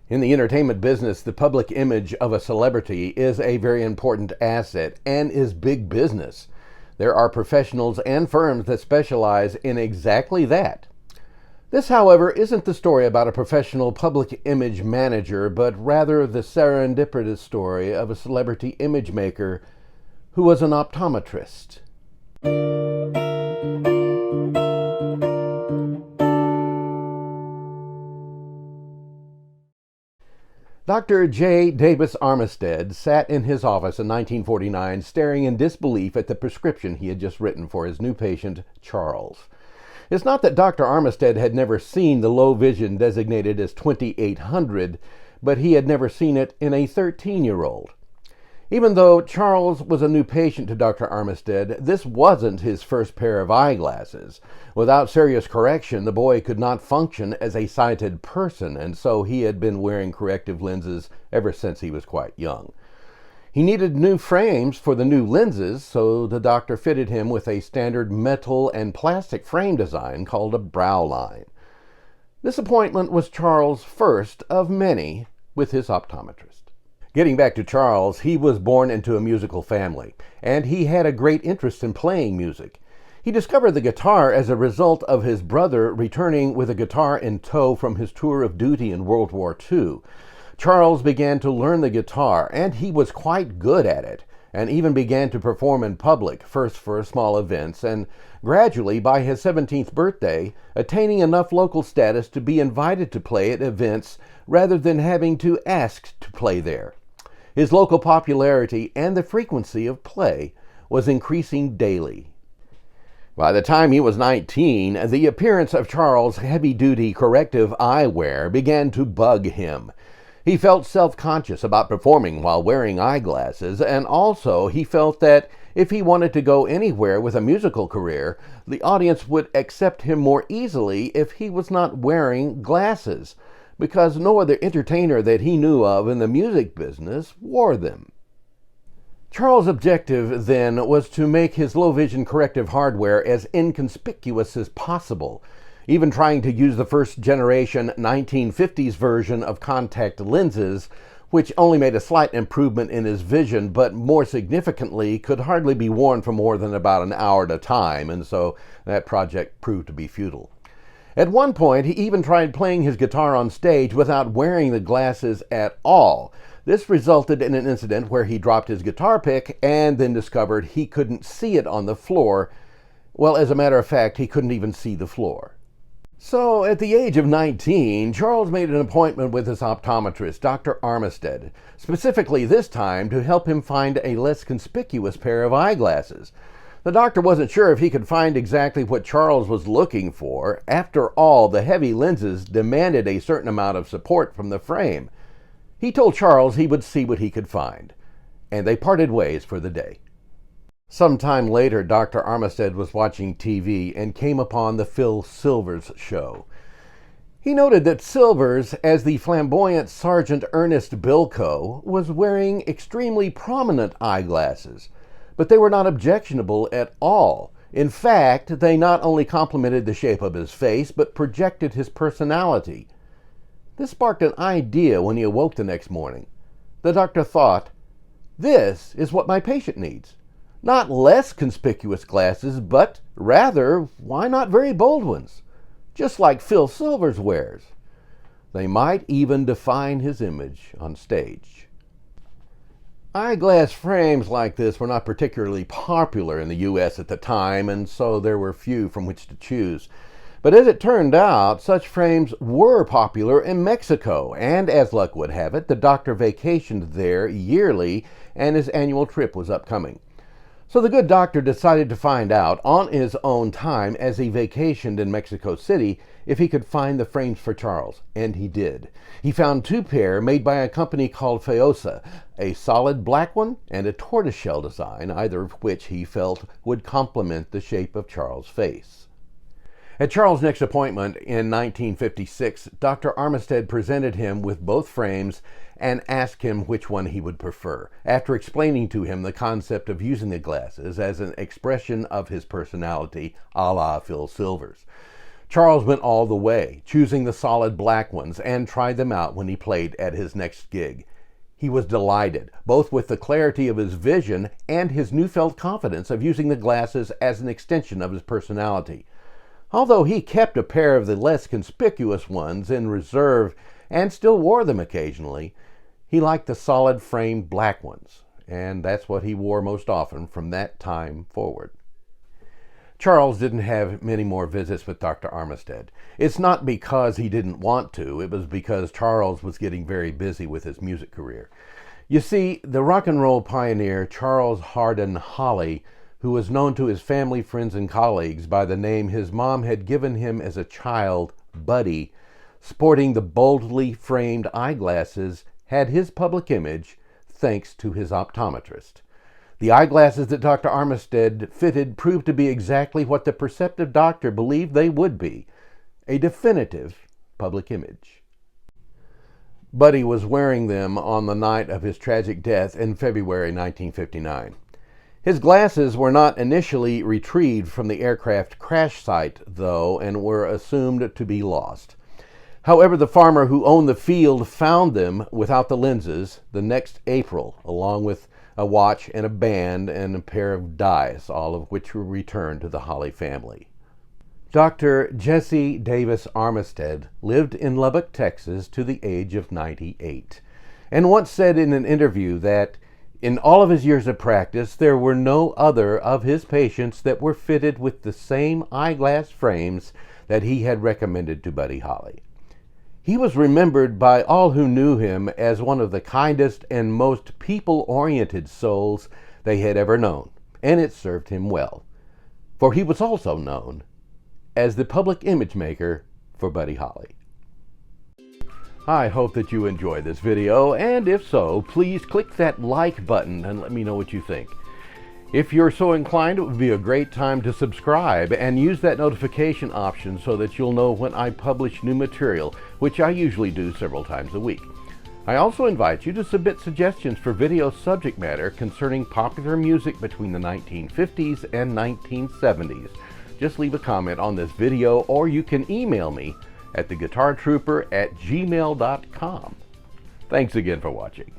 In the entertainment business, the public image of a celebrity is a very important asset and is big business. There are professionals and firms that specialize in exactly that. This, however, isn't the story about a professional public image manager, but rather the serendipitous story of a celebrity image maker who was an optometrist. Dr. J. Davis Armistead sat in his office in 1949 staring in disbelief at the prescription he had just written for his new patient, Charles. It's not that Dr. Armistead had never seen the low vision designated as 2800, but he had never seen it in a 13-year-old. Even though Charles was a new patient to Dr. Armistead, this wasn't his first pair of eyeglasses. Without serious correction, the boy could not function as a sighted person, and so he had been wearing corrective lenses ever since he was quite young. He needed new frames for the new lenses, so the doctor fitted him with a standard metal and plastic frame design called a brow line. This appointment was Charles' first of many with his optometrist. Getting back to Charles, he was born into a musical family, and he had a great interest in playing music. He discovered the guitar as a result of his brother returning with a guitar in tow from his tour of duty in World War II. Charles began to learn the guitar, and he was quite good at it, and even began to perform in public, first for small events, and gradually, by his 17th birthday, attaining enough local status to be invited to play at events rather than having to ask to play there. His local popularity and the frequency of play was increasing daily. By the time he was 19, the appearance of Charles' heavy-duty corrective eyewear began to bug him. He felt self-conscious about performing while wearing eyeglasses, and also he felt that if he wanted to go anywhere with a musical career, the audience would accept him more easily if he was not wearing glasses, because no other entertainer that he knew of in the music business wore them. Charles' objective then was to make his low-vision corrective hardware as inconspicuous as possible, even trying to use the first-generation 1950s version of contact lenses, which only made a slight improvement in his vision, but more significantly could hardly be worn for more than about an hour at a time, and so that project proved to be futile. At one point, he even tried playing his guitar on stage without wearing the glasses at all. This resulted in an incident where he dropped his guitar pick and then discovered he couldn't see it on the floor. Well, as a matter of fact, he couldn't even see the floor. So, at the age of 19, Charles made an appointment with his optometrist, Dr. Armistead, specifically this time to help him find a less conspicuous pair of eyeglasses. The doctor wasn't sure if he could find exactly what Charles was looking for. After all, the heavy lenses demanded a certain amount of support from the frame. He told Charles he would see what he could find, and they parted ways for the day. Some time later, Dr. Armistead was watching TV and came upon the Phil Silvers show. He noted that Silvers, as the flamboyant Sergeant Ernest Bilko, was wearing extremely prominent eyeglasses, but they were not objectionable at all. In fact, they not only complemented the shape of his face, but projected his personality. This sparked an idea when he awoke the next morning. The doctor thought, "This is what my patient needs. Not less conspicuous glasses, but rather, why not very bold ones? Just like Phil Silvers wears. They might even define his image on stage." Eyeglass frames like this were not particularly popular in the U.S. at the time, and so there were few from which to choose. But as it turned out, such frames were popular in Mexico, and as luck would have it, the doctor vacationed there yearly, and his annual trip was upcoming. So the good doctor decided to find out, on his own time, as he vacationed in Mexico City, if he could find the frames for Charles, and he did. He found two pair made by a company called Feosa, a solid black one and a tortoiseshell design, either of which he felt would complement the shape of Charles' face. At Charles' next appointment in 1956, Dr. Armistead presented him with both frames and asked him which one he would prefer, after explaining to him the concept of using the glasses as an expression of his personality, a la Phil Silvers. Charles went all the way, choosing the solid black ones, and tried them out when he played at his next gig. He was delighted, both with the clarity of his vision and his newfound confidence of using the glasses as an extension of his personality. Although he kept a pair of the less conspicuous ones in reserve and still wore them occasionally, he liked the solid framed black ones, and that's what he wore most often from that time forward. Charles didn't have many more visits with Dr. Armistead. It's not because he didn't want to, it was because Charles was getting very busy with his music career. You see, the rock and roll pioneer Charles Hardin Holly, who was known to his family, friends, and colleagues by the name his mom had given him as a child, Buddy, sporting the boldly framed eyeglasses, had his public image thanks to his optometrist. The eyeglasses that Dr. Armistead fitted proved to be exactly what the perceptive doctor believed they would be, a definitive public image. Buddy was wearing them on the night of his tragic death in February 1959. His glasses were not initially retrieved from the aircraft crash site, though, and were assumed to be lost. However, the farmer who owned the field found them without the lenses the next April, along with a watch and a band and a pair of dice, all of which were returned to the Holly family. Dr. Jesse Davis Armistead lived in Lubbock, Texas to the age of 98, and once said in an interview that in all of his years of practice, there were no other of his patients that were fitted with the same eyeglass frames that he had recommended to Buddy Holly. He was remembered by all who knew him as one of the kindest and most people-oriented souls they had ever known, and it served him well. For he was also known as the public image maker for Buddy Holly. I hope that you enjoyed this video, and if so, please click that like button and let me know what you think. If you're so inclined, it would be a great time to subscribe and use that notification option so that you'll know when I publish new material, which I usually do several times a week. I also invite you to submit suggestions for video subject matter concerning popular music between the 1950s and 1970s. Just leave a comment on this video, or you can email me at theguitartrooper@gmail.com. Thanks again for watching.